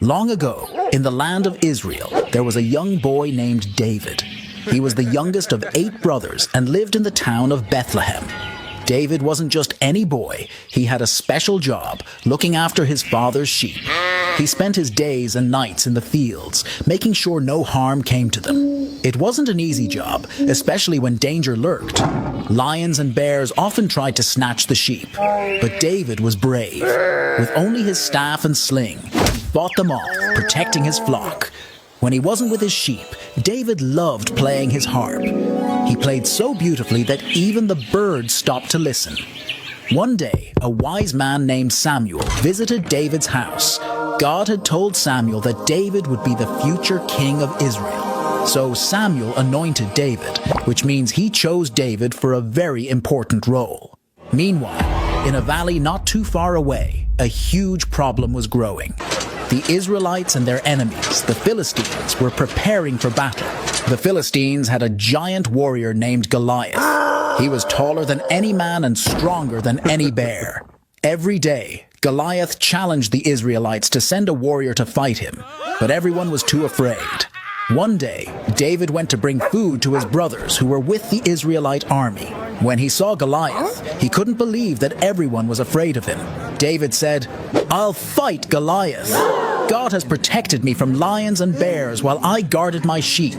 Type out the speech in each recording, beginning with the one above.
Long ago, in the land of Israel, there was a young boy named David. He was the youngest of 8 brothers and lived in the town of Bethlehem. David wasn't just any boy. He had a special job, looking after his father's sheep. He spent his days and nights in the fields, making sure no harm came to them. It wasn't an easy job, especially when danger lurked. Lions and bears often tried to snatch the sheep, but David was brave. With only his staff and sling, he fought them off, protecting his flock. When he wasn't with his sheep, David loved playing his harp. He played so beautifully that even the birds stopped to listen. One day, a wise man named Samuel visited David's house. God had told Samuel that David would be the future king of Israel. So Samuel anointed David, which means he chose David for a very important role. Meanwhile, in a valley not too far away, a huge problem was growing. The Israelites and their enemies, the Philistines, were preparing for battle. The Philistines had a giant warrior named Goliath. He was taller than any man and stronger than any bear. Every day, Goliath challenged the Israelites to send a warrior to fight him, but everyone was too afraid. One day, David went to bring food to his brothers who were with the Israelite army. When he saw Goliath, he couldn't believe that everyone was afraid of him. David said, "I'll fight Goliath. God has protected me from lions and bears while I guarded my sheep.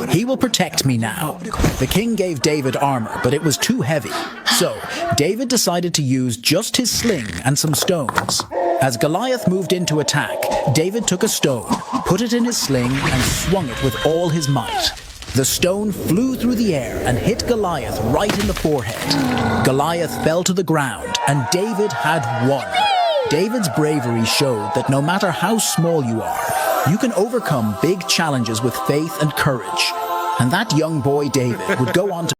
He will protect me now." The king gave David armor, but it was too heavy. So, David decided to use just his sling and some stones. As Goliath moved in to attack, David took a stone, put it in his sling, and swung it with all his might. The stone flew through the air and hit Goliath right in the forehead. Goliath fell to the ground, and David had won. David's bravery showed that no matter how small you are, you can overcome big challenges with faith and courage. And that young boy David would go on to